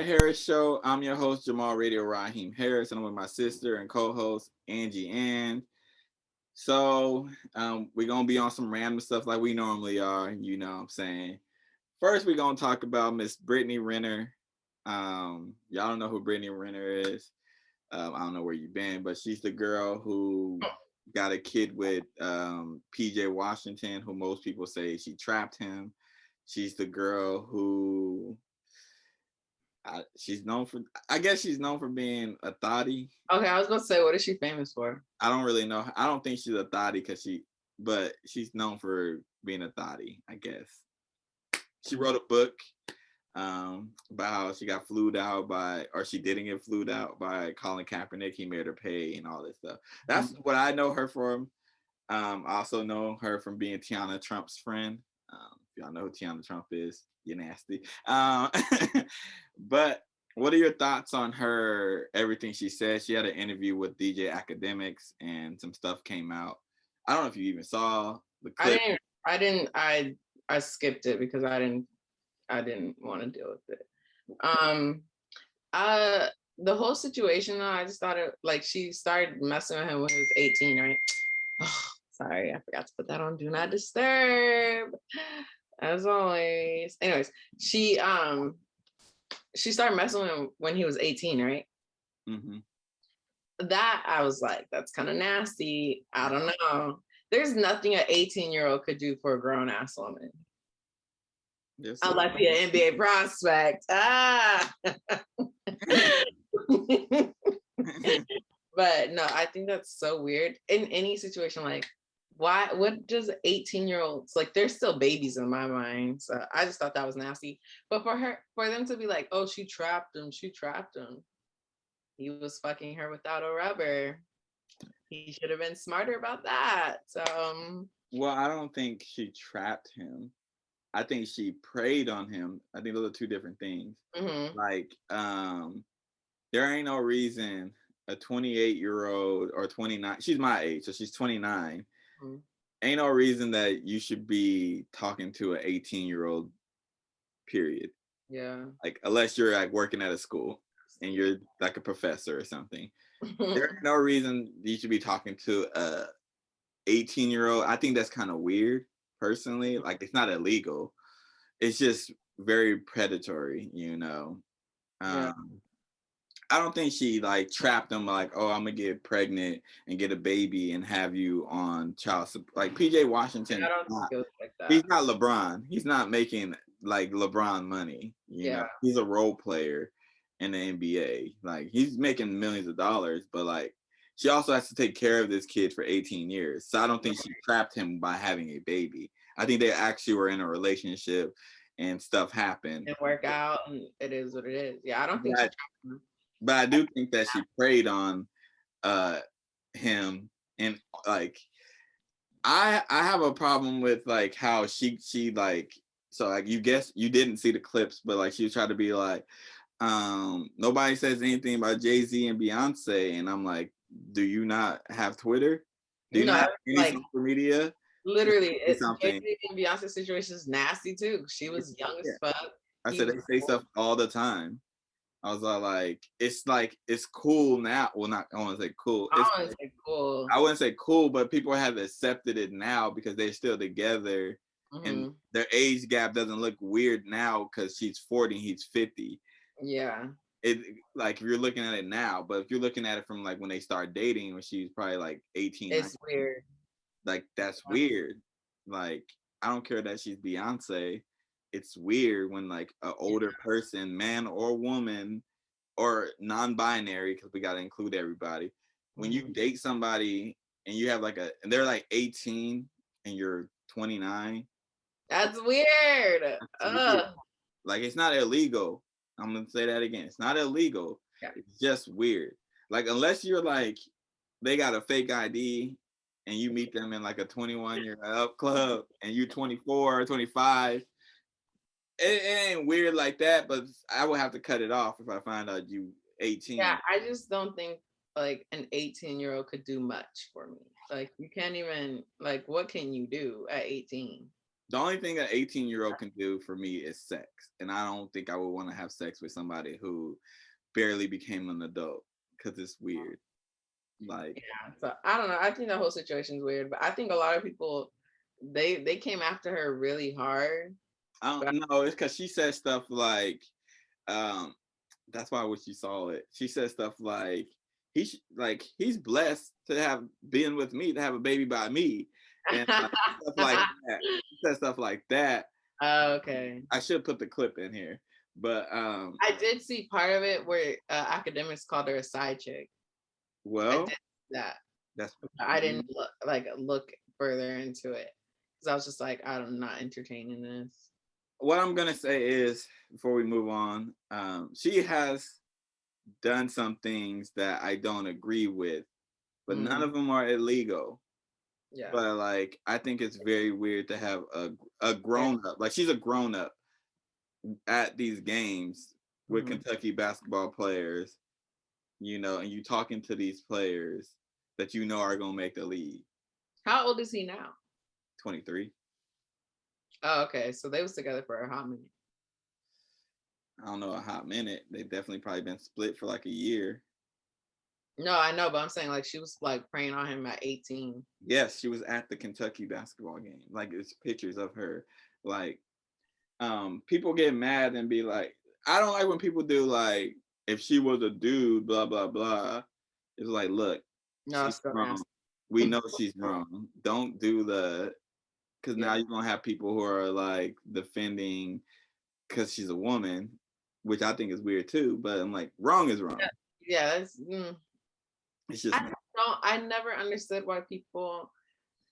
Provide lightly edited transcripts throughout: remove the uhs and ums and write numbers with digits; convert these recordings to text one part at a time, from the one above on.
Harris Show. I'm your host, Jamal Radio Raheem Harris, and I'm with my sister and co-host, Angie Ann. We're going to be on some random stuff like we normally are, you know what I'm saying. First, we're going to talk about Miss Brittany Renner. Y'all don't know who Brittany Renner is. I don't know where you've been, but she's the girl who got a kid with PJ Washington, who most people say she trapped him. She's the girl who she's known for. I guess she's known for being a thotty. Okay, I was gonna say, what is she famous for? I don't really know. I don't think she's a thotty but she's known for being a thotty. I guess she wrote a book about how she got flued out or she didn't get flued out by Colin Kaepernick. He made her pay and all this stuff. That's what I know her from. I also know her from being Tiana Trump's friend. If y'all know who Tiana Trump is, you're nasty. But what are your thoughts on her, everything she said? She had an interview with DJ Academics and some stuff came out. I don't know if you even saw the clip. I skipped it because I didn't want to deal with it. The whole situation though, I just thought it like she started messing with him when he was 18, right? Oh, sorry, I forgot to put that on Do Not Disturb. As always. Anyways, she started messing with him when he was 18, right? Mm-hmm. That I was like, that's kind of nasty. I don't know. There's nothing an 18-year-old could do for a grown ass woman. Yes, unless you're an NBA prospect. But no, I think that's so weird. In any situation, like, why? What does 18-year-olds like? They're still babies in my mind. So I just thought that was nasty. But for them to be like, oh, she trapped him. He was fucking her without a rubber. He should have been smarter about that. So. Well, I don't think she trapped him. I think she preyed on him. I think those are two different things. Mm-hmm. Like, there ain't no reason a 28-year-old or 29, she's my age, so she's 29. Mm-hmm. Ain't no reason that you should be talking to an 18-year-old, period. Yeah. Like, unless you're like working at a school and you're like a professor or something. There's no reason you should be talking to a 18-year-old. I think that's kind of weird, personally. Like, it's not illegal. It's just very predatory, you know. Yeah. I don't think she like trapped him like, oh, I'm gonna get pregnant and get a baby and have you on child support. Like PJ Washington, I don't think it was like that. He's not LeBron. He's not making like LeBron money. You know, he's a role player in the NBA. Like, he's making millions of dollars, but like, she also has to take care of this kid for 18 years. So I don't think she trapped him by having a baby. I think they actually were in a relationship and stuff happened. It worked out, and it is what it is. Yeah, I don't think she trapped him. But I do think that she preyed on him, and like, I have a problem with like how she like, so like, you didn't see the clips, but like, she was trying to be like, nobody says anything about Jay-Z and Beyonce, and I'm like, do you not have Twitter? Do you not have any social media? Literally, Jay-Z and Beyonce situation is nasty too. She was young as fuck. I said they say stuff all the time. I was like, it's cool now. Well, not, I want to say cool. I wouldn't say cool. I wouldn't say cool, but people have accepted it now because they're still together, and their age gap doesn't look weird now because she's 40 and he's 50. Yeah. It like, if you're looking at it now, but if you're looking at it from like when they start dating, when she's probably like 18, it's 19, weird. Like, that's weird. Like, I don't care that she's Beyonce. It's weird when like an older person, man or woman, or non-binary, because we got to include everybody, when you date somebody and you have like and they're like 18 and you're 29. That's weird. Weird. Like, it's not illegal. I'm gonna say that again. It's not illegal. Yeah. It's just weird. Like, unless you're like, they got a fake ID and you meet them in like a 21-year-old club and you 24 or 25. It ain't weird like that, but I would have to cut it off if I find out you 18. Yeah, I just don't think like an 18-year-old could do much for me. Like, you can't even, like, what can you do at 18? The only thing an 18-year-old can do for me is sex. And I don't think I would want to have sex with somebody who barely became an adult because it's weird. Like, Yeah. So I don't know. I think the whole situation's weird, but I think a lot of people they came after her really hard. I But don't know. It's because she said stuff like, um, that's why I wish you saw it. She said stuff like, he's blessed to have been with me, to have a baby by me, and like, stuff like that. She said stuff like that. Oh, okay. I should put the clip in here, but I did see part of it where academics called her a side chick. I well, did that. that's I didn't look further into it because I was just like, I'm not entertaining this. what I'm gonna say is before we move on. She has done some things that I don't agree with, but none of them are illegal. Yeah. But like, I think it's very weird to have a grown up, like she's a grown up at these games with Kentucky basketball players, and you talking to these players that are gonna make the league. How old is he now? 23. Oh, okay. So they was together for a hot minute. I don't know, a hot minute. They definitely probably been split for like a year. No, I know, but I'm saying like she was like preying on him at 18. Yes, she was at the Kentucky basketball game. Like, it's pictures of her. Like, people get mad and be like, I don't like when people do like, if she was a dude, blah blah blah. It's like, look, No, she's still wrong. nasty. We know she's wrong. Don't do the, because now you're gonna have people who are like defending because she's a woman, which I think is weird too. But I'm like, wrong is wrong. Yeah, it's just. I never understood why people.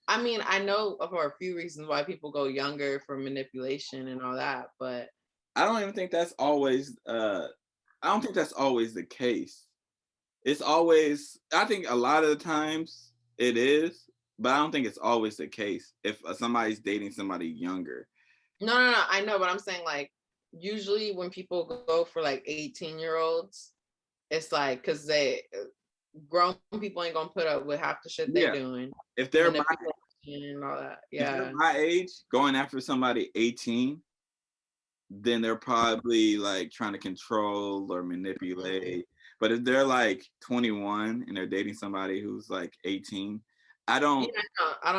I mean, I know for a few reasons why people go younger for manipulation and all that, but I don't even think that's always. I don't think that's always the case. It's always. I think a lot of the times it is, but I don't think it's always the case. If somebody's dating somebody younger. No. I know, but I'm saying like usually when people go for like 18-year-olds, it's like because they grown people ain't gonna put up with half the shit they're doing. If they're and all that, if they're my age, going after somebody 18, then they're probably like trying to control or manipulate. But if they're like 21 and they're dating somebody who's like 18, I don't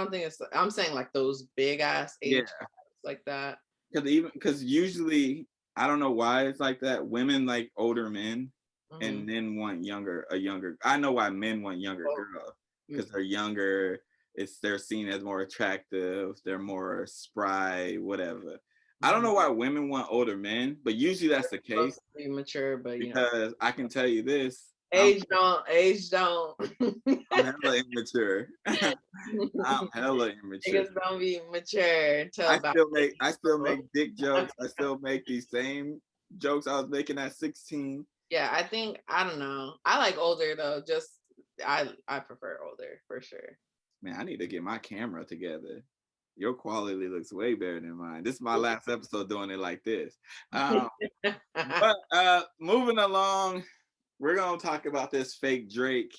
think it's. I'm saying like those big ass age like that. Because usually, I don't know why it's like that. Women like older men, and men want a younger. I know why men want younger girls because they're younger. They're seen as more attractive. They're more spry, whatever. I don't know why women want older men, but usually that's the case. Be mature, but because I can tell you this. Age don't. I'm hella immature. I'm hella immature. Niggas don't be mature until I still make dick jokes. I still make these same jokes I was making at 16. Yeah, I don't know. I like older though. Just I prefer older for sure. Man, I need to get my camera together. Your quality looks way better than mine. This is my last episode doing it like this. But moving along, we're gonna talk about this fake Drake.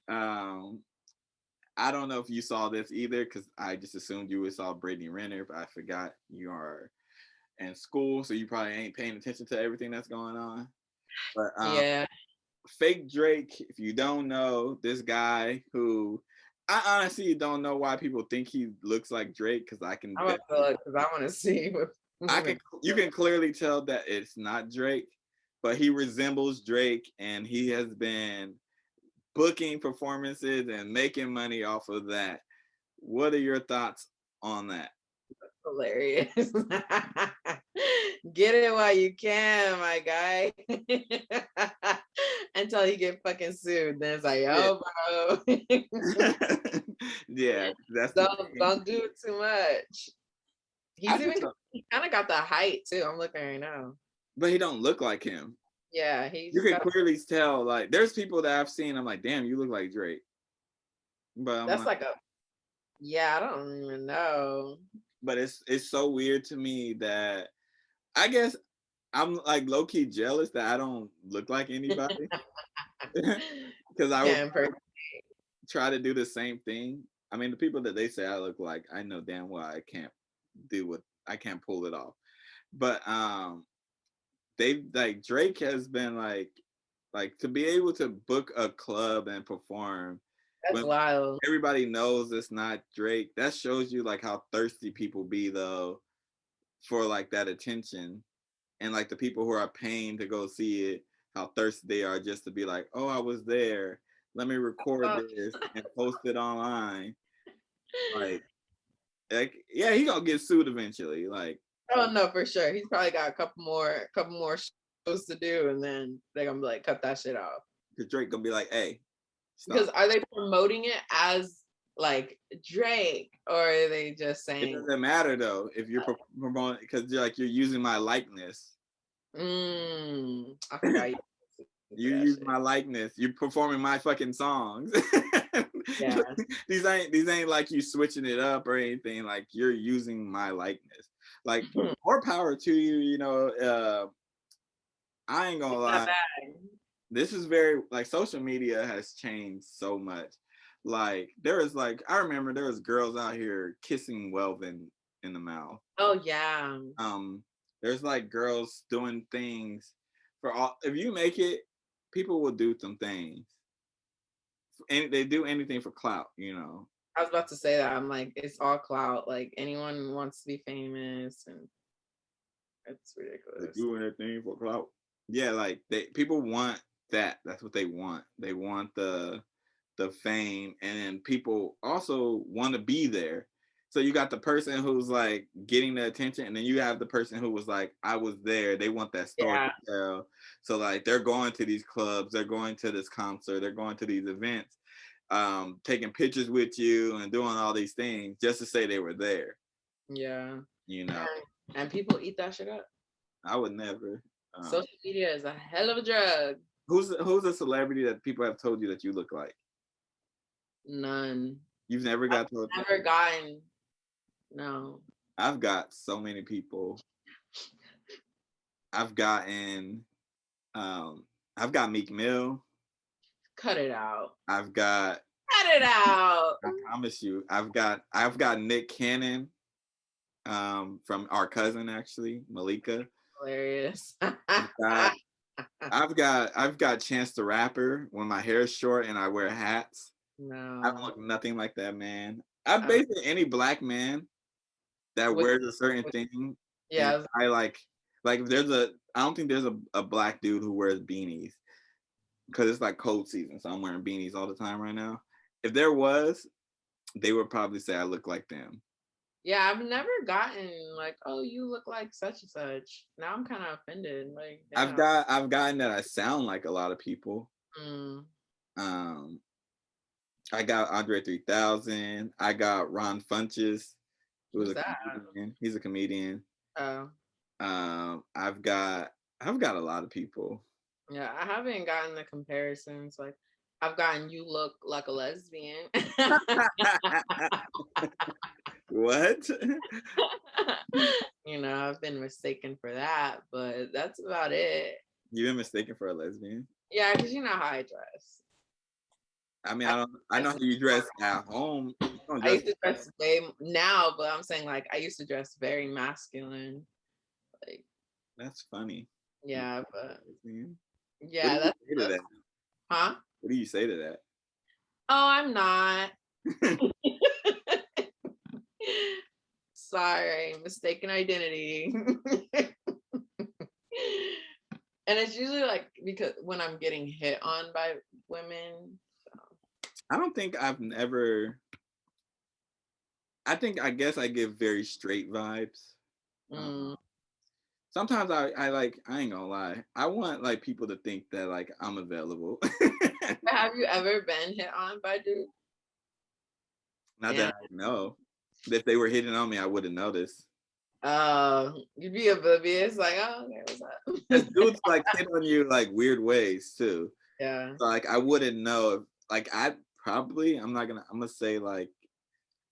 I don't know if you saw this either, because I just assumed you saw Brittany Renner, but I forgot you are in school, so you probably ain't paying attention to everything that's going on. But fake Drake, if you don't know, this guy who I honestly don't know why people think he looks like Drake, because I can. I want to see. You can clearly tell that it's not Drake, but he resembles Drake, and he has been booking performances and making money off of that. What are your thoughts on that? That's hilarious. Get it while you can, my guy. Until you get fucking sued. Then it's like, oh, bro. Yeah, that's don't do it too much. He kind of got the height too. I'm looking right now. But he don't look like him. Yeah, you can clearly tell. Like, there's people that I've seen. I'm like, damn, you look like Drake. But that's like I don't even know. But it's so weird to me that I guess I'm like low key jealous that I don't look like anybody. Because I would try to do the same thing. I mean, the people that they say I look like, I know damn well I can't do what I can't pull it off. But they like Drake has been like to be able to book a club and perform That's when wild. everybody knows it's not Drake. That shows you like how thirsty people be though for like that attention, and like the people who are paying to go see it, how thirsty they are just to be like, oh, I was there. Let me record this and post it online. Like yeah, he gonna get sued eventually. Like, Oh no, for sure. He's probably got a couple more shows to do, and then they're gonna be like, cut that shit off. cause Drake gonna be like, hey, stop. Because are they promoting it as like Drake, or are they just It saying? doesn't matter though if you're promoting, because you're using my likeness. I forgot You use my likeness. You performing my fucking songs. Yeah. these ain't like you switching it up or anything. Like you're using my likeness. Like more power to you. You know, I ain't gonna lie. This is very like social media has changed so much. Like there is like I remember there was girls out here kissing Welvin in the mouth. Oh yeah. There's like girls doing things for all. If you make it, people will do some things, and they do anything for clout. You know. I was about to say that. I'm like, it's all clout. Like anyone wants to be famous, and it's ridiculous. They do anything for clout. Yeah, like people want that. That's what they want. They want the fame, and then people also want to be there. So you got the person who's like getting the attention, and then you have the person who was like, I was there. They want that story to tell. So like they're going to these clubs, they're going to this concert, they're going to these events, taking pictures with you and doing all these things just to say they were there. Yeah. You know. And people eat that shit up. I would never. Social media is a hell of a drug. Who's a celebrity that people have told you that you look like? None. You've never got told? Never gotten. No. I've got so many people. I've got Meek Mill. Cut it out. I've got. Cut it out. I promise you. I've got Nick Cannon, from our cousin actually, Malika. Hilarious. I've got Chance the Rapper when my hair is short and I wear hats. No. I don't look nothing like that man. I've basically any black man that wears a certain thing. Yeah. I like I don't think there's a black dude who wears beanies, because it's like cold season, so I'm wearing beanies all the time right now. If there was, they would probably say I look like them. Yeah, I've never gotten like, oh, you look like such and such. Now I'm kind of offended. Like, damn. I've gotten that I sound like a lot of people. I got Andre 3000. I got Ron Funches, who's comedian. He's a comedian. Oh. I've got a lot of people. Yeah, I haven't gotten the comparisons. Like, I've gotten you look like a lesbian. What? You know, I've been mistaken for that, but that's about it. You've been mistaken for a lesbian? Yeah, because you know how I dress. I mean, I know how you dress at home. I used to dress now, but I'm saying like I used to dress very masculine. Like, that's funny. Yeah, but yeah, that's that. Huh? What do you say to that? Oh, I'm not. Sorry, mistaken identity. And it's usually like because when I'm getting hit on by women. So. I don't think I've never. I guess I give very straight vibes. Sometimes I like, I ain't gonna lie, I want like people to think that like I'm available. Have you ever been hit on by dudes? Not that I know. If they were hitting on me, I wouldn't notice. You'd be oblivious, like, oh, okay, what's up? Because dudes like hit on you like weird ways too. Yeah. So like I wouldn't know if, like I'm gonna say like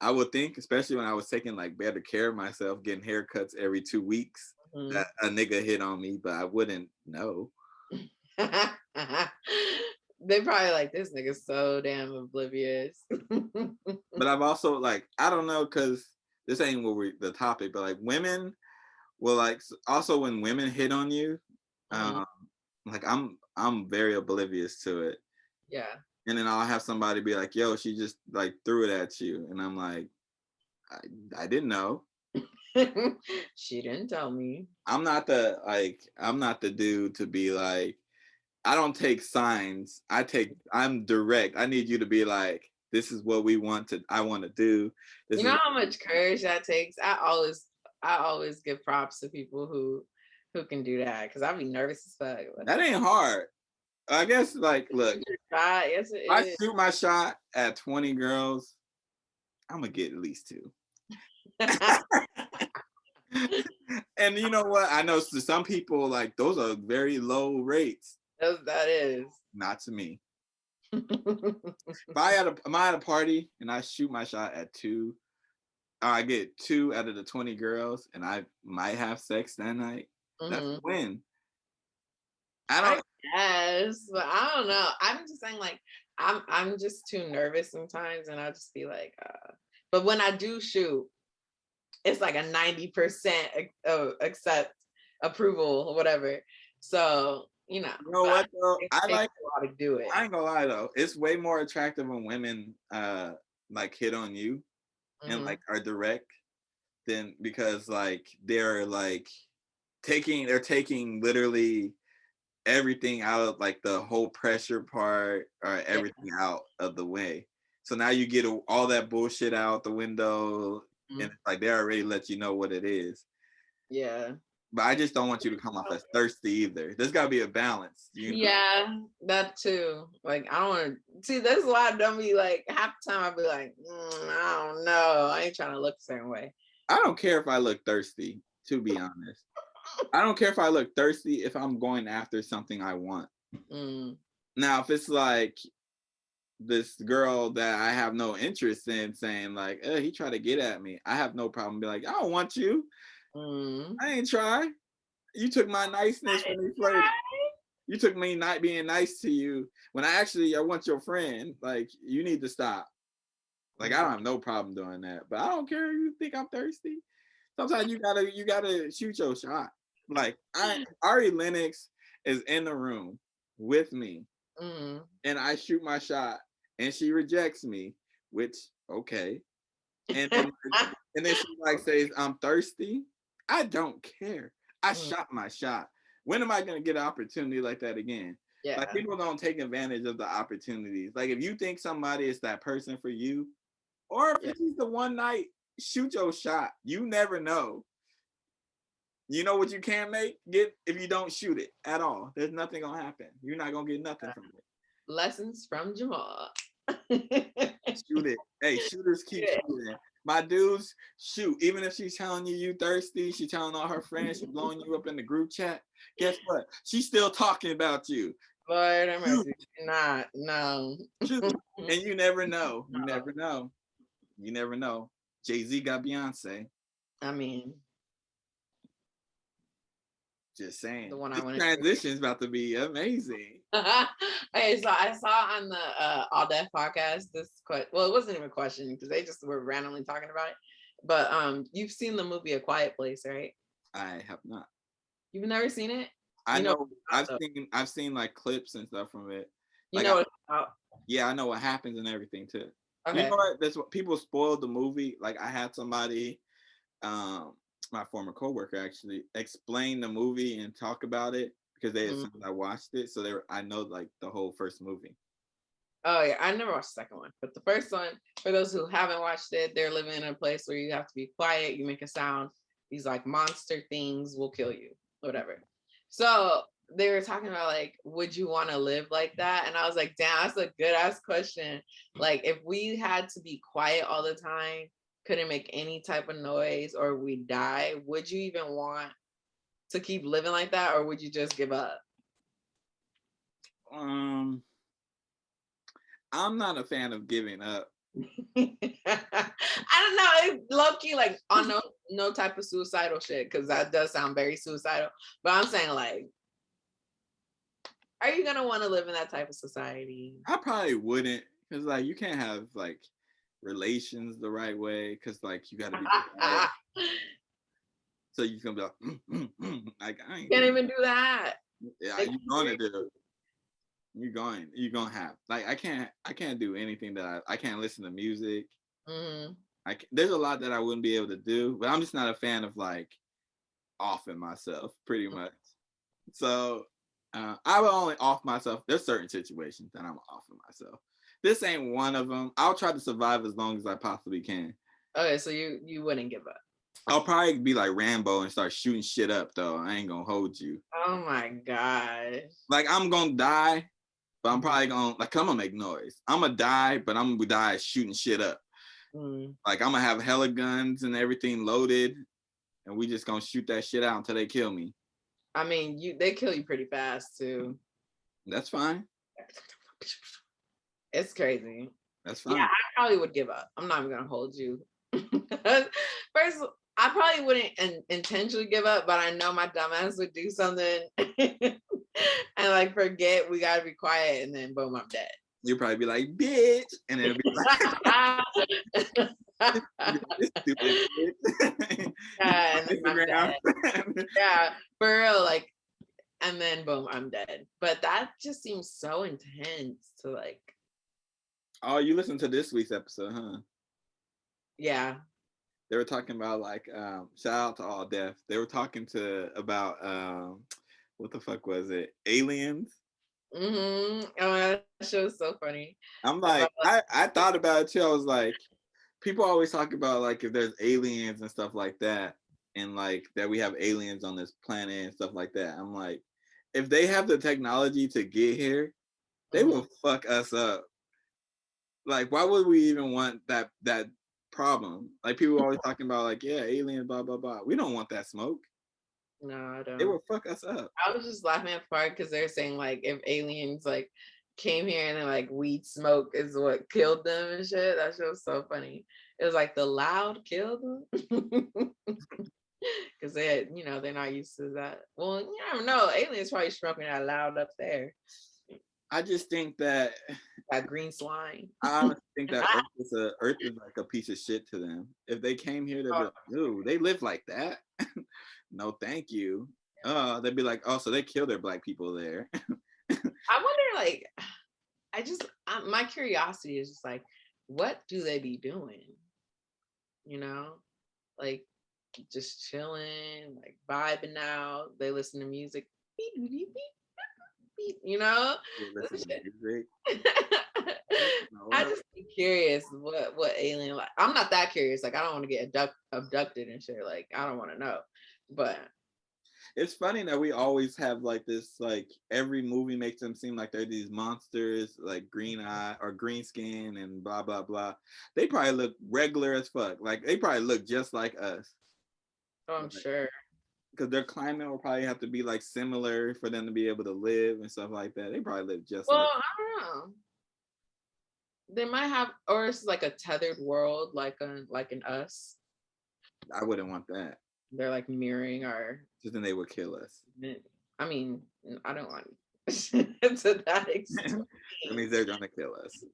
I would think, especially when I was taking like better care of myself, getting haircuts every 2 weeks, that a nigga hit on me, but I wouldn't know. They probably like, this nigga's so damn oblivious. But I've also like, I don't know, because this ain't what we the topic, but like women will like also when women hit on you, Mhm. like I'm very oblivious to it. Yeah. And then I'll have somebody be like, yo, she just like threw it at you. And I'm like, I didn't know. She didn't tell me. I'm not the dude to be like, I don't take signs. I'm direct. I need you to be like, this is what I want to do. This You is know how much courage that takes? I always give props to people who can do that because I'd be nervous as fuck. that ain't hard. I guess like look, Yes, it if I is. shoot my shot at 20 girls, I'm gonna get at least two. And you know what? I know to some people like those are very low rates. That is. Not to me. If I'm at a party and I shoot my shot at two, or I get two out of the 20 girls, and I might have sex that night. That's a win. I I don't. guess, but I don't know. I'm just saying, like, I'm just too nervous sometimes, and I'll just be like, but when I do shoot, it's like a 90% accept approval or whatever. So You know what though? it I takes like. a lot to do it. I ain't gonna lie though. It's way more attractive when women like hit on you and Mhm. like are direct than because like they're like they're taking literally everything out of like the whole pressure part or Yeah. everything out of the way. So now you get all that bullshit out the window, and Mhm. it's like they already let you know what it is. Yeah. But I just don't want you to come off as thirsty either. There's got to be a balance. Yeah, that too. Like, I don't want to see. That's why I don't be like half the time. I'll be like, I don't know. I ain't trying to look the same way. I don't care if I look thirsty, to be honest. I don't care if I look thirsty if I'm going after something I want. Mm. Now, if it's like this girl that I have no interest in saying like, he tried to get at me, I have no problem be like, I don't want you. Mm. I ain't try. You took my niceness when we flirted. You took me not being nice to you when I want your friend. Like, you need to stop. Like, I don't have no problem doing that, but I don't care if you think I'm thirsty. Sometimes you gotta shoot your shot. Like Ari Lennox is in the room with me, Mm. and I shoot my shot, and she rejects me, which okay, and then she like says I'm thirsty. I don't care. I shot my shot. When am I gonna get an opportunity like that again? Yeah. Like people don't take advantage of the opportunities. Like if you think somebody is that person for you, or if it's just the one night, shoot your shot. You never know. You know what you can get if you don't shoot it at all. There's nothing gonna happen. You're not gonna get nothing from it. Lessons from Jamal. Shoot it. Hey, shooters keep shooting. My dudes, shoot. Even if she's telling you thirsty, she's telling all her friends, she's blowing you up in the group chat. Guess what? She's still talking about you. Lord have mercy. Not, no. Shoot. And you never know. You never know. You never know. Jay-Z got Beyonce. I mean, Just saying. the one I This want to. transition is about to be amazing. Okay, so I saw on the All Deaf podcast well, it wasn't even a question because they just were randomly talking about it. But you've seen the movie A Quiet Place, right? I have not. You've never seen it? I know I've seen like clips and stuff from it. You Like know what it's about? Yeah, I know what happens and everything too. Okay. You know what? That's what people spoiled the movie. Like I had somebody, my former coworker actually explain the movie and talk about it because they assumed I watched it. So I know like the whole first movie. Oh yeah, I never watched the second one, but the first one, for those who haven't watched it, they're living in a place where you have to be quiet. You make a sound, these like monster things will kill you, whatever. So they were talking about like, would you want to live like that? And I was like, damn, that's a good ass question. Like, if we had to be quiet all the time, couldn't make any type of noise, or we die, would you even want to keep living like that, or would you just give up? I'm not a fan of giving up. I don't know. It's low key like on no type of suicidal shit because that does sound very suicidal. But I'm saying like, are you gonna want to live in that type of society? I probably wouldn't because like you can't have like relations the right way, because like you got to be prepared. So you can be like, like I ain't Can't even do that. yeah, Like, you're gonna do. You're gonna have like I can't do anything that I can't listen to music. There's a lot that I wouldn't be able to do, but I'm just not a fan of like offing myself pretty much. So I will only off myself. There's certain situations that I'm offing myself. This ain't one of them. I'll try to survive as long as I possibly can. Okay, so you wouldn't give up. I'll probably be like Rambo and start shooting shit up though. I ain't gonna hold you. Oh my gosh. Like I'm gonna die, but I'm probably gonna like I'm gonna make noise. I'm gonna die, but I'm gonna die shooting shit up. Like I'm gonna have hella guns and everything loaded, and we just gonna shoot that shit out until they kill me. I mean, they kill you pretty fast too. That's fine. It's crazy. That's fine. Yeah, I probably would give up. I'm not even gonna hold you. First, I probably wouldn't intentionally give up, but I know my dumbass would do something and like forget we gotta be quiet, and then boom, I'm dead. You'll probably be like, bitch, and it'll be like, this stupid bitch. Yeah, and then I'm dead. Yeah, for real, like, and then boom, I'm dead. But that just seems so intense to like. Oh, you listened to this week's episode, huh? Yeah. They were talking about like shout out to All Deaf. They were talking about what the fuck was it? Aliens. Oh, that show is so funny. I'm like, I thought about it too. I was like, people always talk about like if there's aliens and stuff like that, and like that we have aliens on this planet and stuff like that. I'm like, if they have the technology to get here, they will fuck us up. Like, why would we even want that problem? Like, people always talking about like, yeah, aliens, blah blah blah. We don't want that smoke. No, I don't. They will fuck us up. I was just laughing at the part because they're saying like if aliens like came here and then like weed smoke is what killed them and shit. That shit was so funny. It was like the loud killed them. Because they had, they're not used to that. Well, you never know. Aliens probably smoking that loud up there. I just think that green slime. I honestly think that Earth is like a piece of shit to them. If they came here, they'd be like, dude, they live like that? No, thank you. They'd be like, oh, so they kill their black people there. I wonder, like, my curiosity is just like, what do they be doing? Like just chilling, like vibing out. They listen to music. I just be curious what alien like. I'm not that curious. Like I don't want to get abducted and shit. Like I don't want to know. But it's funny that we always have like this, like every movie makes them seem like they're these monsters, like green eye or green skin and blah blah blah. They probably look regular as fuck. Like they probably look just like us. Oh, I'm sure. Because their climate will probably have to be like similar for them to be able to live and stuff like that. They probably live just like. Well, I don't know. They might have, or it's like a tethered world, like in Us. I wouldn't want that. They're like mirroring our. Just then they would kill us. I mean, I don't want to that extent. That means they're gonna kill us.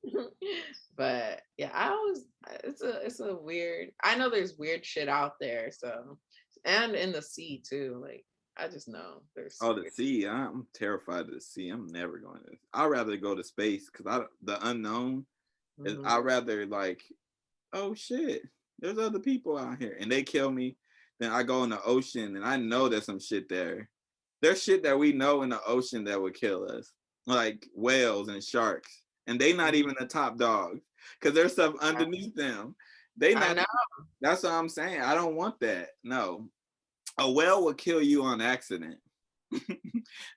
But yeah, it's a weird. I know there's weird shit out there, so and in the sea too. Like I just know there's. Oh, the sea! I'm terrified of the sea. I'm never going to. I'd rather go to space because the unknown. I'd rather like, oh shit, there's other people out here, and they kill me. Then I go in the ocean, and I know there's some shit there. There's shit that we know in the ocean that would kill us, like whales and sharks, and they not even the top dogs because there's stuff underneath them. They not. That's what I'm saying. I don't want that. No, a whale will kill you on accident.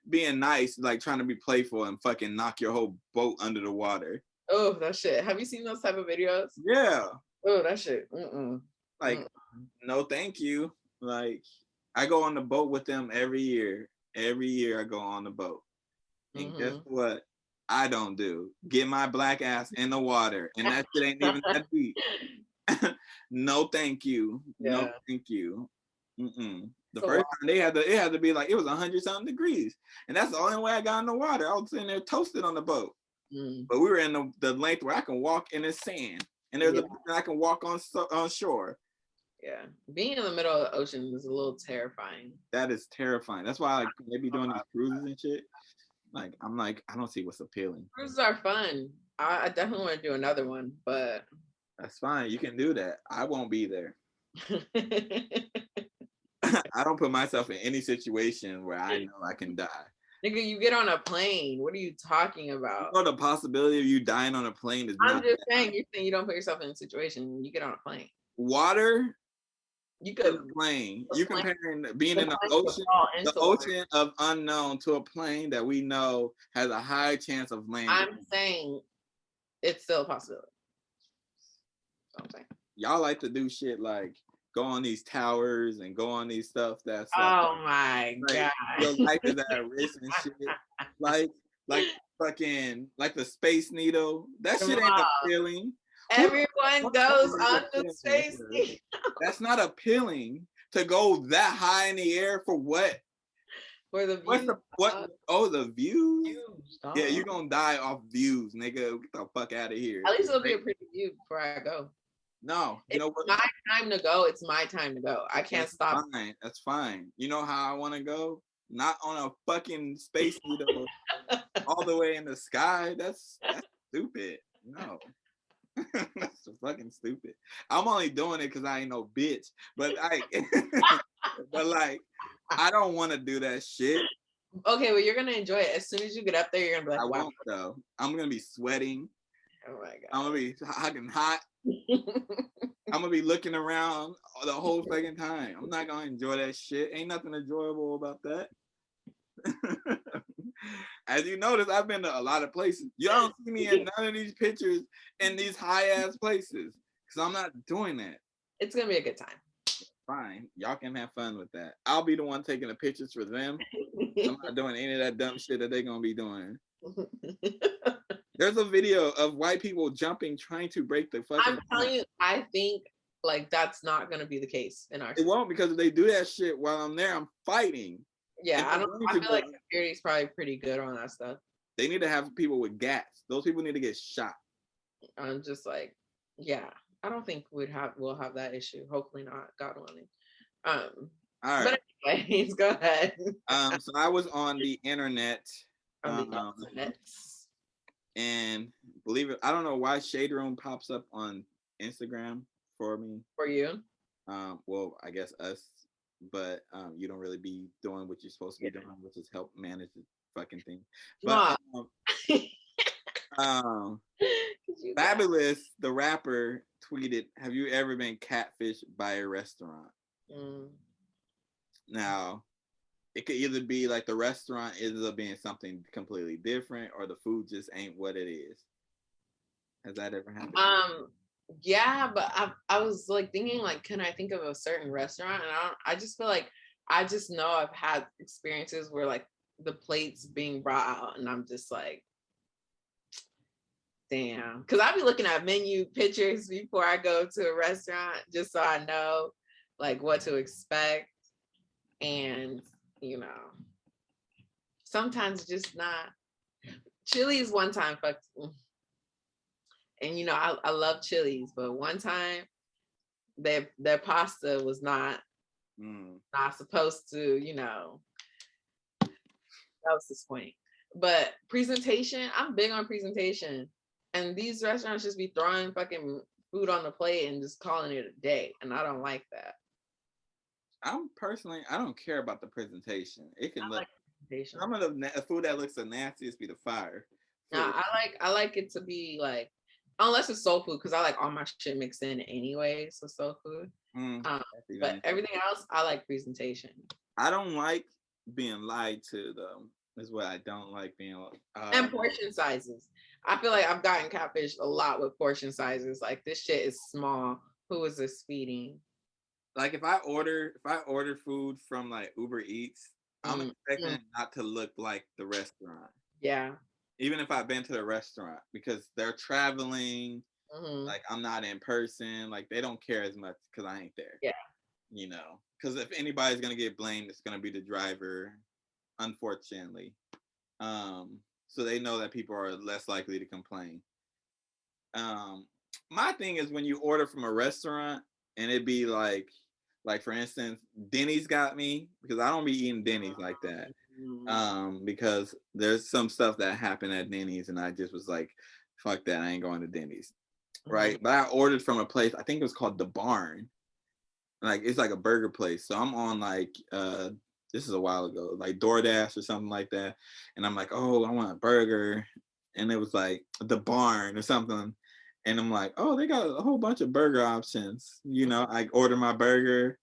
Being nice, like trying to be playful, and fucking knock your whole boat under the water. Oh, that shit. Have you seen those type of videos? Yeah. Oh, that shit. Like, no, thank you. Like, I go on the boat with them every year. Every year I go on the boat. And guess what? I don't do. Get my black ass in the water. And that shit ain't even that deep. No, thank you. Yeah. No, thank you. The first time it had to be like, it was 100-something degrees. And that's the only way I got in the water. I was sitting there toasted on the boat. But we were in the length where I can walk in the sand and and I can walk on shore. Yeah, being in the middle of the ocean is a little terrifying. That is terrifying. That's why like they be doing these cruises and shit. Like I'm like, I don't see what's appealing. Cruises are fun. I definitely want to do another one, but that's fine. You can do that. I won't be there. I don't put myself in any situation where I know I can die. Nigga, you get on a plane. What are you talking about? You know, the possibility of you dying on a plane is I'm just saying, you're saying you don't put yourself in a situation, you get on a plane. Water, you could plane. You comparing being in the ocean of unknown to a plane that we know has a high chance of landing. I'm saying it's still a possibility. That's what I'm saying. Y'all like to do shit like go on these towers and go on these stuff that's oh my god, your life is at risk and shit. like fucking like the Space Needle. That shit ain't appealing. Everyone goes on the Space Needle. That's not appealing to go that high in the air for what? For the views. The views? Yeah, you're gonna die off views, nigga. Get the fuck out of here. At least it'll be a pretty view before I go. No, you know what? My time to go. It's my time to go. I can't stop. Fine. That's fine. You know how I want to go? Not on a fucking Space Needle all the way in the sky. That's stupid. No. That's fucking stupid. I'm only doing it because I ain't no bitch. But I don't want to do that shit. Okay, well you're gonna enjoy it. As soon as you get up there, you're gonna be like, I won't though. I'm gonna be sweating. Oh my god. I'm gonna be fucking hot. I'm gonna be looking around the whole fucking time. I'm not gonna enjoy that shit. Ain't nothing enjoyable about that. As you notice, I've been to a lot of places. You don't see me in none of these pictures in these high ass places because I'm not doing that. It's gonna be a good time. Fine, y'all can have fun with that. I'll be the one taking the pictures for them. I'm not doing any of that dumb shit that they're gonna be doing. There's a video of white people jumping, trying to break the fucking. I'm telling you, I think like that's not gonna be the case in our. It won't, because if they do that shit while I'm there, I'm fighting. Yeah, I feel like security's probably pretty good on that stuff. They need to have people with gas. Those people need to get shot. I'm just like, yeah, I don't think we'll have that issue. Hopefully not. God willing. All right. But anyways, go ahead. So I was on the internet. And believe it, I don't know why Shade Room pops up on Instagram for me. For you? Well, I guess us. But you don't really be doing what you're supposed to be doing, which is help manage the fucking thing. But Fabulous, the rapper, tweeted, "Have you ever been catfished by a restaurant?" Now, it could either be like the restaurant ends up being something completely different, or the food just ain't what it is. Has that ever happened? Yeah, but I was like thinking, like, can I think of a certain restaurant? And I just feel like I just know I've had experiences where like the plates being brought out and I'm just like, damn. Because I'll be looking at menu pictures before I go to a restaurant just so I know like what to expect. And, you know, sometimes just not. Chili's one time fucked. And you know, I love Chili's, but one time their pasta was not supposed to, you know, that was disappointing. But presentation, I'm big on presentation. And these restaurants just be throwing fucking food on the plate and just calling it a day. And I don't like that. I don't care about the presentation. It can look some of the food that looks the nastiest be the fire. No, I like it to be like, unless it's soul food, because I like all my shit mixed in anyway, so soul food. But everything else, I like presentation. I don't like being lied to, though. Is what I don't like being. And portion sizes. I feel like I've gotten catfished a lot with portion sizes. Like, this shit is small. Who is this feeding? Like if I order food from like Uber Eats, I'm expecting it not to look like the restaurant. Yeah. Even if I've been to the restaurant, because they're traveling, like I'm not in person, like they don't care as much because I ain't there. Yeah. You know, because if anybody's gonna get blamed, it's gonna be the driver, unfortunately. So they know that people are less likely to complain. my thing is when you order from a restaurant and it be like for instance, Denny's got me because I don't be eating Denny's like that. Because there's some stuff that happened at Denny's and I just was like, fuck that, I ain't going to Denny's. Right. But I ordered from a place, I think it was called The Barn. Like it's like a burger place. So I'm on like this is a while ago, like DoorDash or something like that. And I'm like, oh, I want a burger. And it was like The Barn or something. And I'm like, oh, they got a whole bunch of burger options. You know, I order my burger.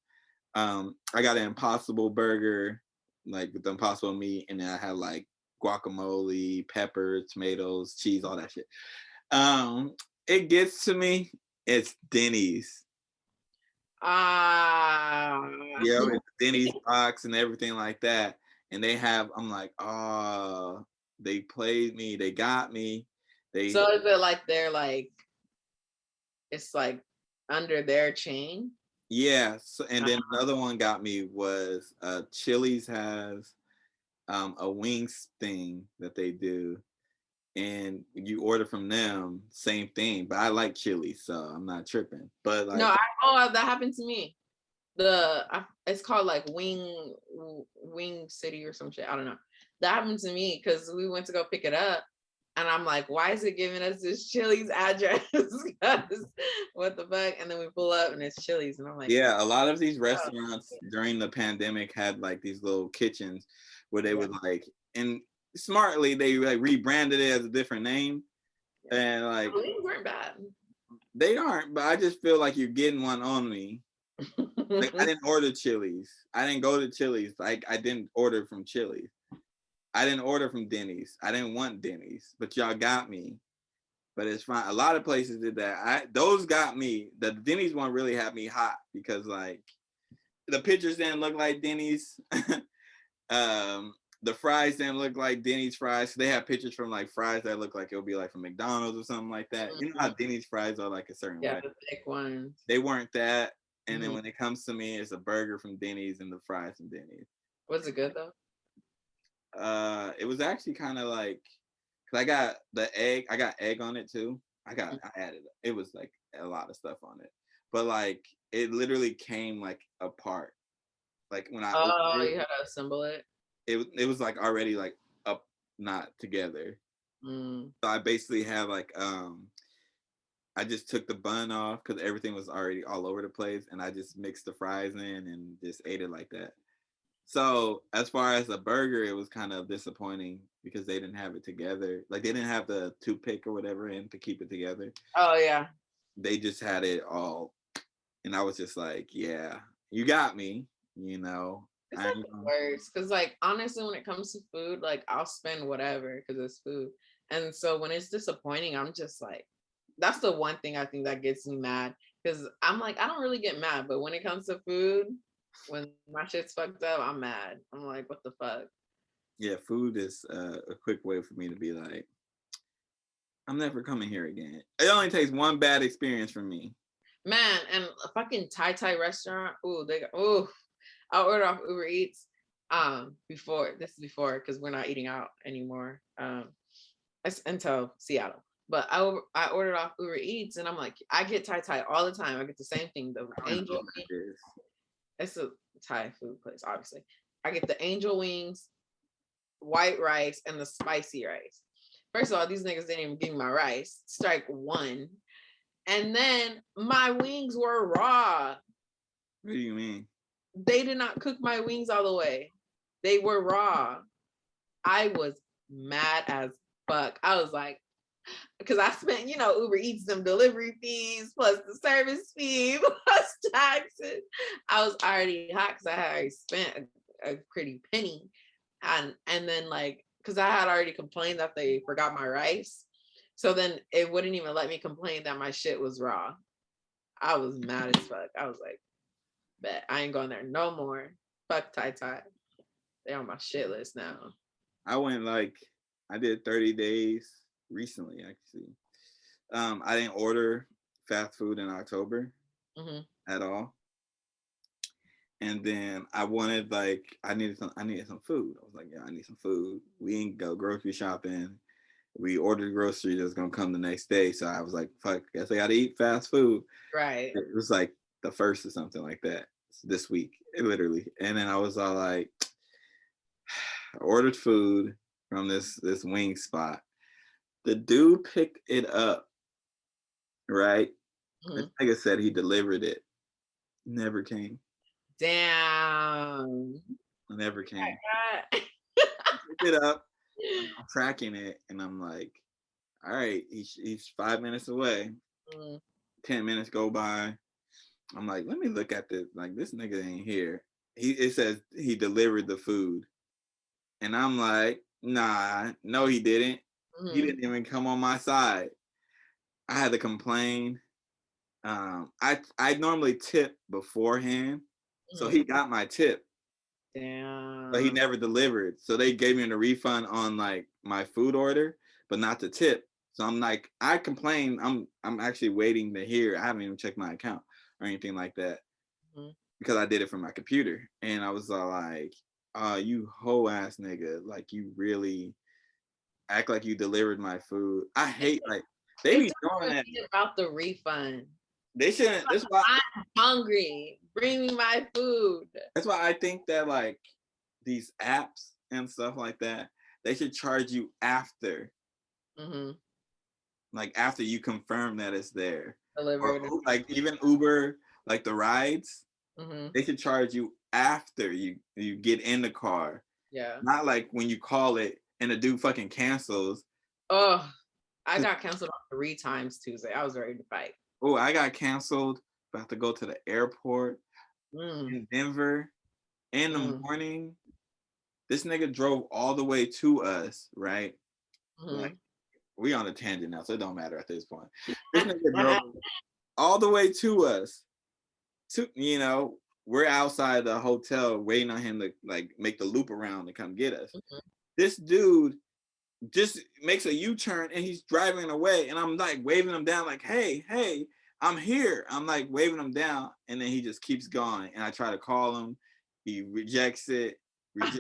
I got an Impossible burger, like with the Impossible meat, and then I had like guacamole, pepper, tomatoes, cheese, all that shit. It gets to me. It's Denny's. Ah. Yeah, it's Denny's box and everything like that. And they have, I'm like, oh, they played me. They got me. So is it like they're like, it's like under their chain? Yeah. So, and then another one got me was Chili's has a wings thing that they do. And you order from them, same thing. But I like chili, so I'm not tripping. But like, No, that happened to me. It's called like Wing City or some shit. I don't know. That happened to me because we went to go pick it up, and I'm like, why is it giving us this Chili's address? What the fuck? And then we pull up and it's Chili's, and I'm like, yeah, a lot of these restaurants during the pandemic had like these little kitchens where they would like, and smartly they like rebranded it as a different name, and like the wings weren't bad. they aren't, but I just feel like you're getting one on me. Like I didn't order Chili's. I didn't go to Chili's. Like I didn't order from Chili's. I didn't order from Denny's. I didn't want Denny's, but y'all got me. But it's fine. A lot of places did that. Those got me. The Denny's one really had me hot because like the pictures didn't look like Denny's. The fries didn't look like Denny's fries. They have pictures from like fries that look like it would be like from McDonald's or something like that. You know how Denny's fries are like a certain way. The thick ones. They weren't that. And then when it comes to me, it's a burger from Denny's and the fries from Denny's. Was it good though? It was actually kind of like, cause I got the egg. I got egg on it too. I added. It was like a lot of stuff on it, but like it literally came like apart. Like when I opened it, you had to assemble it. It was like already like up, not together. So I basically have like I just took the bun off because everything was already all over the place, and I just mixed the fries in and just ate it like that. So as far as the burger, it was kind of disappointing because they didn't have it together. Like they didn't have the toothpick or whatever in to keep it together. Oh yeah. They just had it all, and I was just like, yeah, you got me, you know. It's like the worst because like honestly, when it comes to food, like I'll spend whatever because it's food, and so when it's disappointing, I'm just like, that's the one thing I think that gets me mad because I'm like, I don't really get mad, but when it comes to food, when my shit's fucked up, I'm mad. I'm like, what the fuck? Yeah, food is a quick way for me to be like, I'm never coming here again. It only takes one bad experience from me. Man, and a fucking Thai restaurant. I ordered off Uber Eats. Before because we're not eating out anymore. Until Seattle. But I ordered off Uber Eats, and I'm like, I get Thai all the time. I get the same thing. The angel. It's a Thai food place, obviously. I get the angel wings, white rice, and the spicy rice. First of all, these niggas didn't even give me my rice. Strike one. And then my wings were raw. What do you mean? They did not cook my wings all the way. They were raw. I was mad as fuck. I was like, because I spent, Uber Eats them delivery fees plus the service fee plus taxes. I was already hot because I had already spent a pretty penny. And then like, because I had already complained that they forgot my rice. So then it wouldn't even let me complain that my shit was raw. I was mad as fuck. I was like, bet I ain't going there no more. Fuck Thai. They're on my shit list now. I did 30 days recently, actually. I didn't order fast food in October at all. And then I needed some food. I was like, yeah, I need some food. We didn't go grocery shopping. We ordered groceries that's gonna come the next day. So I was like, fuck, guess I gotta eat fast food. Right. It was like the first or something like that this week, literally. And then I was all like, I ordered food from this wing spot. The dude picked it up, right? This Mhm. nigga said he delivered it. Never came. Damn. Never came. God. Picked it up. I'm tracking it, and I'm like, all right, he's 5 minutes away. Mm. 10 minutes go by. I'm like, let me look at this. Like, this nigga ain't here. It says he delivered the food, and I'm like, nah, no, he didn't. He didn't even come on my side. I had to complain. I normally tip beforehand, so he got my tip, but he Damn. never delivered. So they gave me a refund on like my food order, but not the tip. So I'm like, I complain. I'm actually waiting to hear. I haven't even checked my account or anything like that because I did it from my computer, and I was all like, you hoe ass nigga, like you really act like you delivered my food. I hate like they It be doing doesn't that. be about the refund. They shouldn't. I'm hungry. Bring me my food. That's why I think that like these apps and stuff like that, they should charge you after, like after you confirm that it's there. Or Delivered. like even Uber, like the rides, Mm-hmm. they should charge you after you get in the car. Yeah. Not like when you call it and the dude fucking cancels. Oh, I got canceled 3 times Tuesday. I was ready to fight. Oh, I got canceled. About to go to the airport in Denver in the morning. This nigga drove all the way to us, right? Like, we on a tangent now, so it don't matter at this point. This nigga drove all the way to us. We're outside the hotel waiting on him to like make the loop around to come get us. This dude just makes a U-turn and he's driving away, and I'm like waving him down, like, hey, I'm here. I'm like waving him down, and then he just keeps going. And I try to call him, he rejects it, then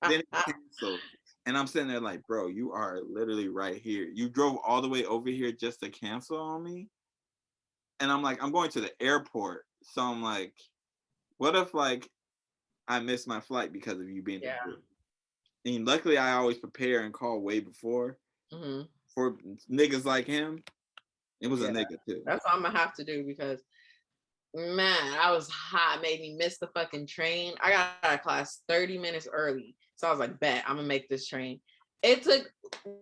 he cancels. And I'm sitting there like, bro, you are literally right here. You drove all the way over here just to cancel on me. And I'm like, I'm going to the airport. So I'm like, what if like I missed my flight because of you being there? And luckily I always prepare and call way before. For niggas like him. It was a nigga too. That's what I'm gonna have to do because man, I was hot, made me miss the fucking train. I got out of class 30 minutes early. So I was like, bet, I'm gonna make this train. It took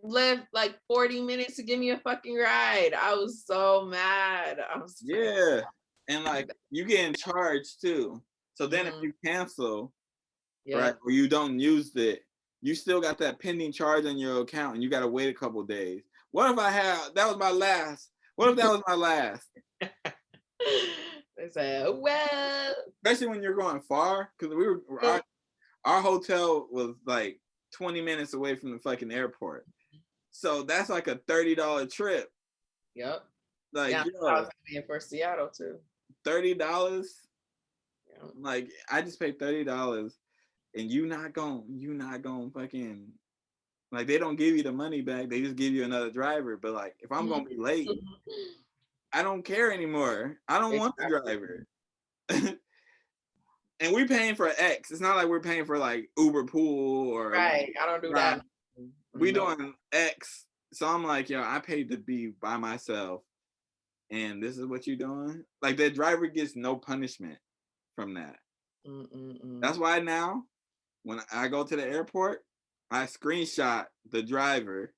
Lyft like 40 minutes to give me a fucking ride. I was so mad. Yeah. And like you getting charged too. So then if you cancel, right, or you don't use it, you still got that pending charge on your account and you gotta wait a couple days. What if that was my last? What if that was my last? They said, well, especially when you're going far, because our hotel was like 20 minutes away from the fucking airport, so that's like a $30 trip. Yep. Like, yeah, yo, I was paying for Seattle too. $30. Yeah. Like, I just paid $30, and you not gonna fucking, like, they don't give you the money back. They just give you another driver. But like, if I'm gonna be late, I don't care anymore. I don't want the driver. And we're paying for X. It's not like we're paying for like Uber Pool or right. I don't do that. We doing X. So I'm like, yo, I paid to be by myself, and this is what you're doing. Like, the driver gets no punishment from that. That's why now, when I go to the airport, I screenshot the driver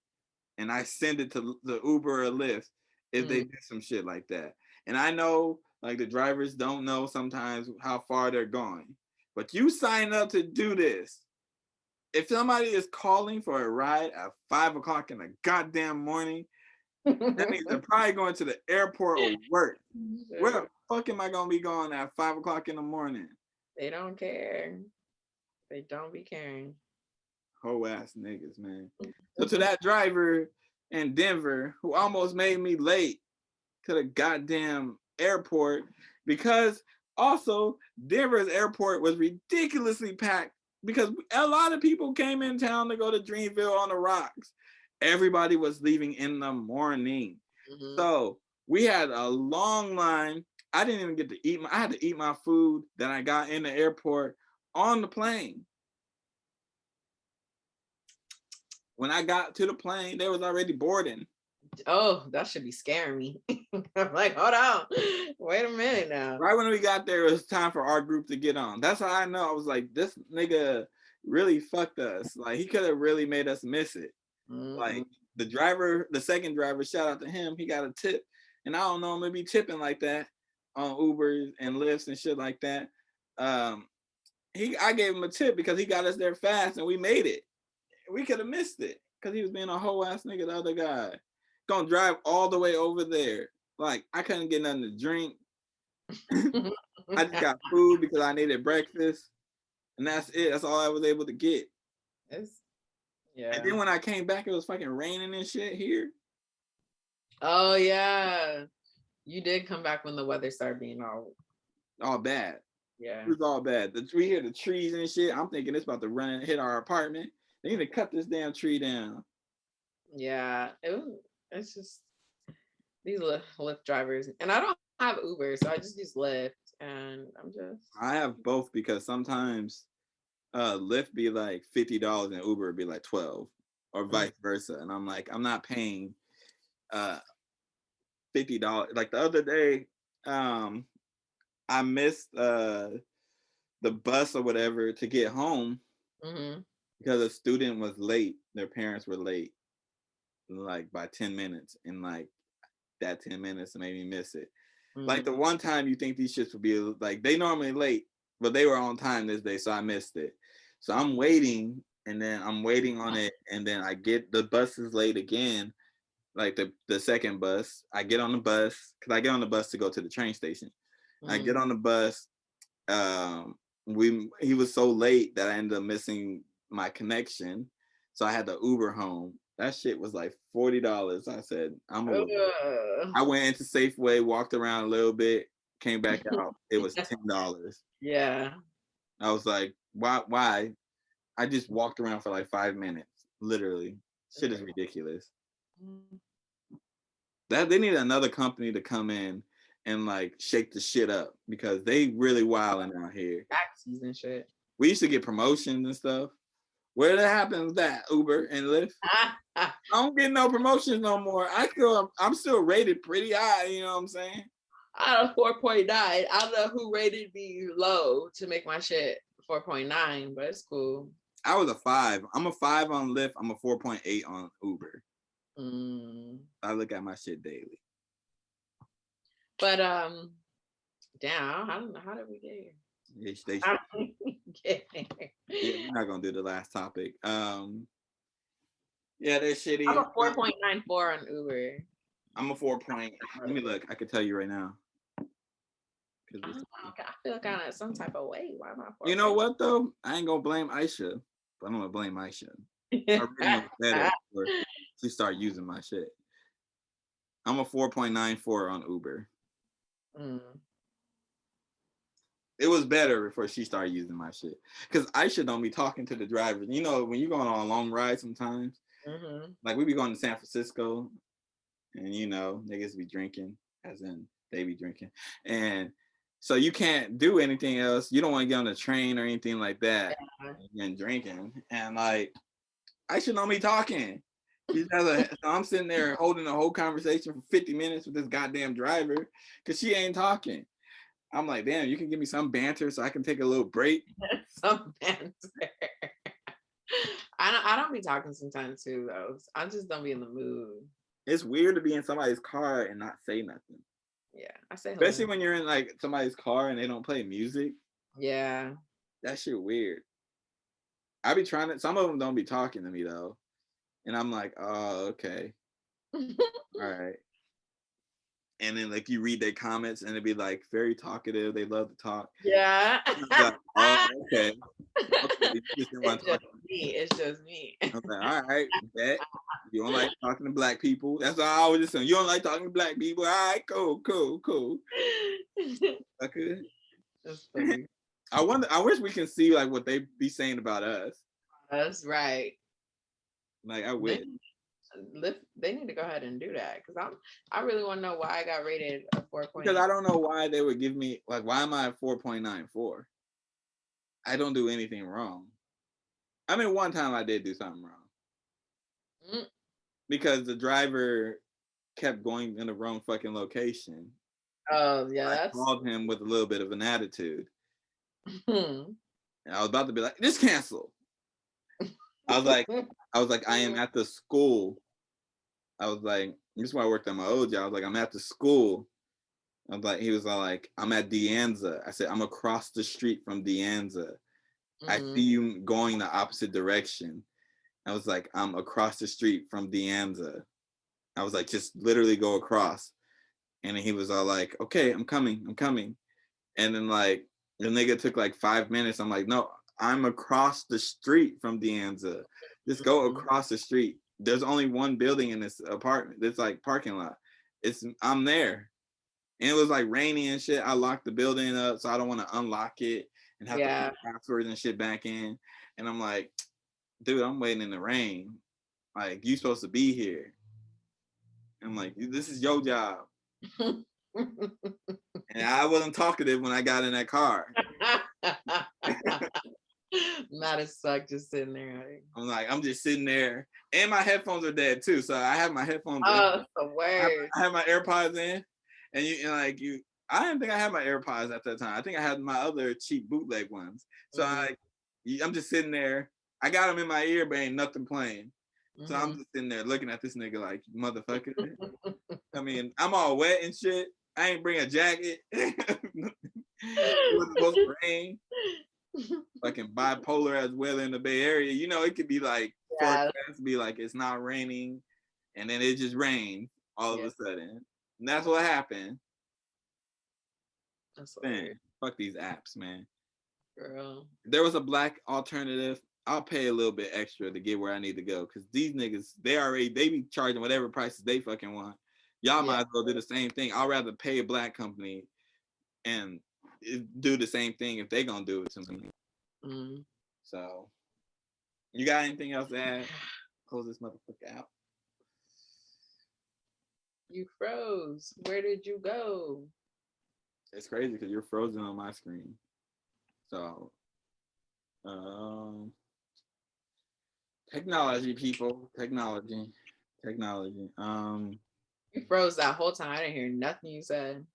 and I send it to the Uber or Lyft if they do some shit like that. And I know like the drivers don't know sometimes how far they're going, but you sign up to do this. If somebody is calling for a ride at 5 o'clock in the goddamn morning, that means they're probably going to the airport or work. Where the fuck am I gonna be going at 5 o'clock in the morning? They don't care. They don't be caring. Whole ass niggas, man. So to that driver in Denver who almost made me late to the goddamn airport, because also Denver's airport was ridiculously packed because a lot of people came in town to go to Dreamville on the Rocks. everybody was leaving in the morning. So we had a long line. I didn't even get to eat. I had to eat my food that I got in the airport on the plane. When I got to the plane, they was already boarding. Oh, that should be scaring me. I'm like, hold on, wait a minute now. Right when we got there, it was time for our group to get on. That's how I know. I was like, this nigga really fucked us. Like, he could have really made us miss it. Like, the driver, the second driver, shout out to him, he got a tip. And I don't know, maybe tipping like that on Ubers and Lyfts and shit like that. I gave him a tip because he got us there fast and we made it. We could have missed it because he was being a whole ass nigga, the other guy. Gonna drive all the way over there. Like, I couldn't get nothing to drink. I just got food because I needed breakfast. And that's it. That's all I was able to get. Yeah. And then when I came back, it was fucking raining and shit here. Oh, yeah. You did come back when the weather started being all bad. Yeah. It was all bad. We hear the trees and shit. I'm thinking it's about to run and hit our apartment. They need to cut this damn tree down. Yeah. It's just these Lyft drivers. And I don't have Uber, so I just use Lyft. And I have both because sometimes Lyft be like $50 and Uber would be like $12 or vice versa. And I'm like, I'm not paying $50. Like the other day, I missed the bus or whatever to get home because a student was late. Their parents were late, like by 10 minutes. And like that 10 minutes made me miss it. Like the one time you think these shits would be like, they normally late, but they were on time this day, so I missed it. So I'm waiting, and then I'm waiting on it, and then I get the bus is late again, like the second bus. I get on the bus because I get on the bus to go to the train station. I get on the bus. He was so late that I ended up missing my connection, so I had to Uber home. That shit was like $40. I said, I went into Safeway, walked around a little bit, came back out. It was $10. Yeah. I was like, why? I just walked around for like 5 minutes, literally. Shit is ridiculous. That they need another company to come in and like shake the shit up because they really wilding out here. Taxis and shit. We used to get promotions and stuff. Where the happened with that, Uber and Lyft? I don't get no promotions no more. I'm still rated pretty high, you know what I'm saying? Out of 4.9. I don't know who rated me low to make my shit 4.9, but it's cool. I was a 5. I'm a 5 on Lyft. I'm a 4.8 on Uber. I look at my shit daily. But damn, I don't know, how did we get here? Yeah, we're not gonna do the last topic. Yeah, they're shitty. I'm a 4.94 on Uber. I'm a 4. Let me look. I can tell you right now. I feel kind of some type of way. Why am I 4? You know what though? I ain't gonna blame Aisha, but I'm gonna blame Aisha. I really better before she start using my shit. I'm a 4.94 on Uber. It was better before she started using my shit. Because Aisha don't be talking to the drivers. You know, when you're going on a long ride sometimes, like we be going to San Francisco, and you know, niggas be drinking, as in they be drinking. And so you can't do anything else. You don't want to get on the train or anything like that and drinking. And like, Aisha don't be talking. So I'm sitting there holding a whole conversation for 50 minutes with this goddamn driver because she ain't talking. I'm like, damn, you can give me some banter so I can take a little break. Some banter. I don't be talking sometimes too, though. I just don't be in the mood. It's weird to be in somebody's car and not say nothing. Yeah, I say hello. Especially hello. when you're in like somebody's car and they don't play music. Yeah. That shit weird. I be trying to, some of them don't be talking to me though. And I'm like, oh, okay. All right. And then like you read their comments and it'd be like very talkative. They love to talk. Yeah. Like, oh, okay. It's just me. I was like, all right, bet. You don't like talking to black people. That's all I was just saying. You don't like talking to black people. All right, cool. Okay. That's funny. I wish we can see like what they be saying about us. That's right. Like I wish. They need to go ahead and do that because I really want to know why I got rated a 4.8. Because I don't know why they would give me, like, why am I at 4.94? I don't do anything wrong. I mean, one time I did do something wrong. Because the driver kept going in the wrong fucking location. Oh, yeah. I called him with a little bit of an attitude. And I was about to be like, just cancel. I was like, I am at the school. I was like, this is why I worked at my old job. I was like, I'm at the school. I was like, he was all like, I'm at De Anza. I said, I'm across the street from De Anza. I see you going the opposite direction. I was like, I'm across the street from De Anza. I was like, just literally go across. And he was all like, okay, I'm coming. And then like, the nigga took like 5 minutes. I'm like, no, I'm across the street from De Anza. Just go across the street. There's only one building in this apartment. It's like parking lot. I'm there. And it was like rainy and shit. I locked the building up, so I don't want to unlock it and have to put passwords and shit back in. And I'm like, dude, I'm waiting in the rain. Like, you supposed to be here. I'm like, this is your job. And I wasn't talkative when I got in that car. Not as suck, just sitting there. I'm like, I'm just sitting there. And my headphones are dead too. So I have my headphones in. Oh, the worst. I have my AirPods in. And I didn't think I had my AirPods at that time. I think I had my other cheap bootleg ones. So I'm just sitting there. I got them in my ear, but ain't nothing playing. So I'm just sitting there looking at this nigga like, motherfucker. I mean, I'm all wet and shit. I ain't bring a jacket. It wasn't supposed to rain. Fucking bipolar as weather in the Bay Area. You know, it could be like, forecast be like, it's not raining. And then it just rained all of a sudden. And that's what happened. Man, fuck these apps, man. Girl. If there was a black alternative, I'll pay a little bit extra to get where I need to go. Because these niggas, they be charging whatever prices they fucking want. Y'all might as well do the same thing. I'd rather pay a black company and do the same thing if they gonna do it to me. So, you got anything else to add? Close this motherfucker out. You froze. Where did you go? It's crazy because you're frozen on my screen. So, technology, people. Technology. You froze that whole time. I didn't hear nothing you said.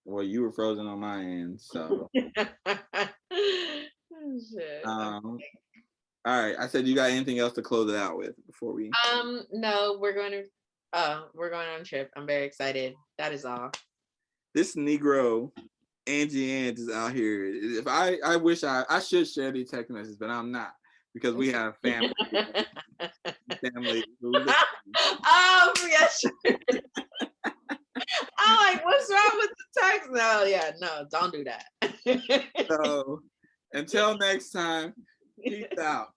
Well, you were frozen on my end, so. Shit. All right. I said, you got anything else to close it out with before we? No, we're going on a trip. I'm very excited. That is all. This Negro, Angie Ann, is out here. If I wish I should share these text messages, but I'm not because we have family. Oh, yes. I'm like, what's wrong with the text? No, don't do that. So, until next time, peace out.